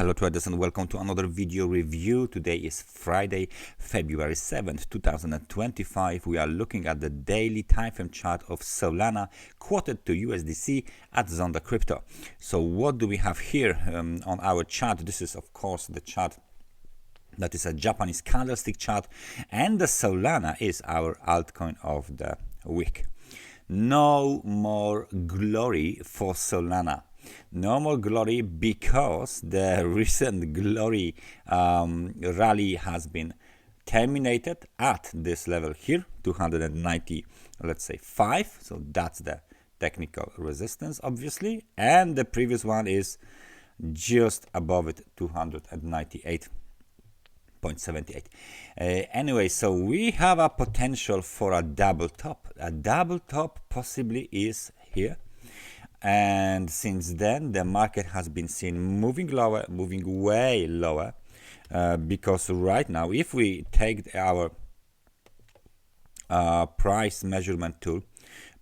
Hello traders and welcome to another video review. Today is Friday, February 7th, 2025. We are looking at the daily timeframe chart of Solana quoted to USDC at Zondacrypto. So what do we have here on our chart? This is of course the chart that is a Japanese candlestick chart, and the Solana is our altcoin of the week. No more glory for Solana. No more glory because the recent glory rally has been terminated at this level here, 290, let's say 5. So that's the technical resistance, obviously, and the previous one is just above it, 298.78. Anyway, so we have a potential for a double top. A double top possibly is here. And since then, the market has been seen moving lower, moving way lower, because right now, if we take our price measurement tool,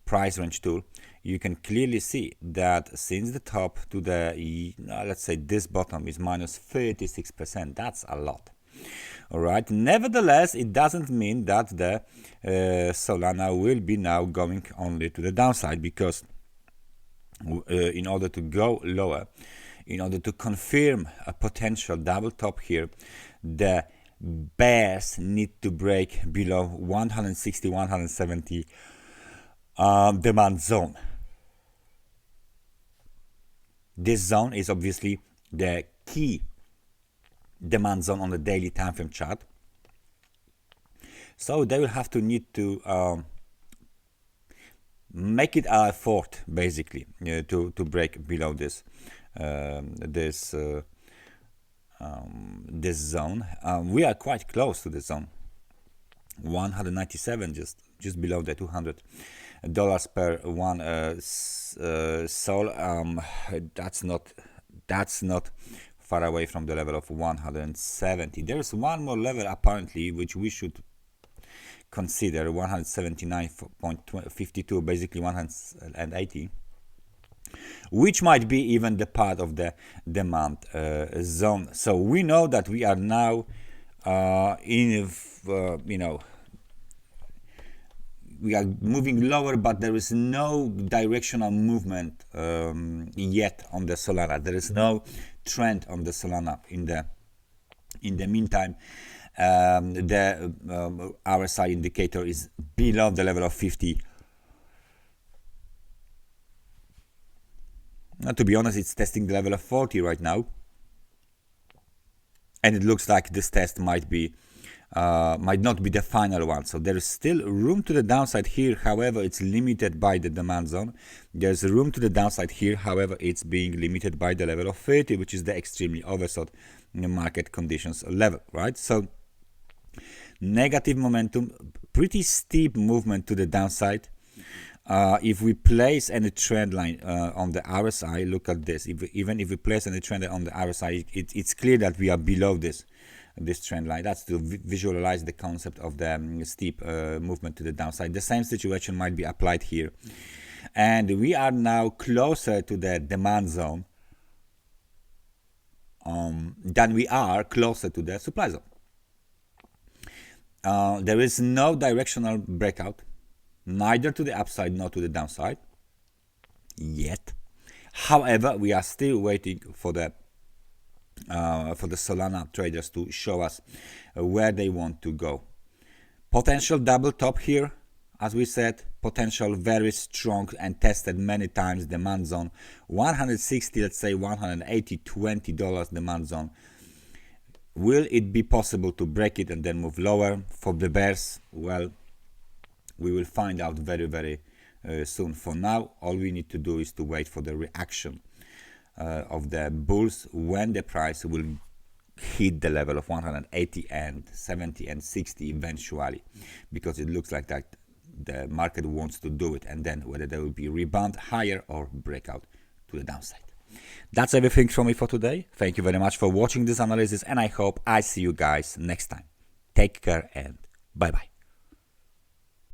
price range tool, you can clearly see that since the top to the, let's say this bottom is minus 36%. That's a lot. All right. Nevertheless, it doesn't mean that the Solana will be now going only to the downside, because in order to go lower, in order to confirm a potential double top here, the bears need to break below 160, 170 demand zone. This zone is obviously the key demand zone on the daily time frame chart. So they will have to need to make it an effort, basically, to break below this this zone. We are quite close to the zone, 197, just below the $200 per one sol. That's not far away from the level of 170. There is one more level apparently which we should consider, 179.52, basically 180, which might be even the part of the demand zone. So we know that we are now we are moving lower, but there is no directional movement yet on the Solana. There is no trend on the Solana in the meantime. The RSI indicator is below the level of 50. Now, to be honest, it's testing the level of 40 right now, and it looks like this test might not be the final one. So there is still room to the downside here. However, it's limited by the demand zone. There's room to the downside here. However, it's being limited by the level of 30, which is the extremely oversold market conditions level, right? So negative momentum, pretty steep movement to the downside. If we place any trend line on the RSI, look at this. Even if we place any trend on the RSI, it's clear that we are below this trend line. That's to visualize the concept of the steep movement to the downside. The same situation might be applied here, and we are now closer to the demand zone than we are closer to the supply zone. There is no directional breakout, neither to the upside nor to the downside yet. However, we are still waiting for the Solana traders to show us where they want to go. Potential double top here, as we said, potential very strong and tested many times demand zone, 160, let's say 180, $20 demand zone. Will it be possible to break it and then move lower for the bears? Well, we will find out very, very soon. For now, all we need to do is to wait for the reaction of the bulls when the price will hit the level of 180 and 70 and 60 eventually, because it looks like that the market wants to do it, and then whether there will be rebound higher or breakout to the downside. That's everything from me for today. Thank you very much for watching this analysis, and I hope I see you guys next time. Take care and bye bye.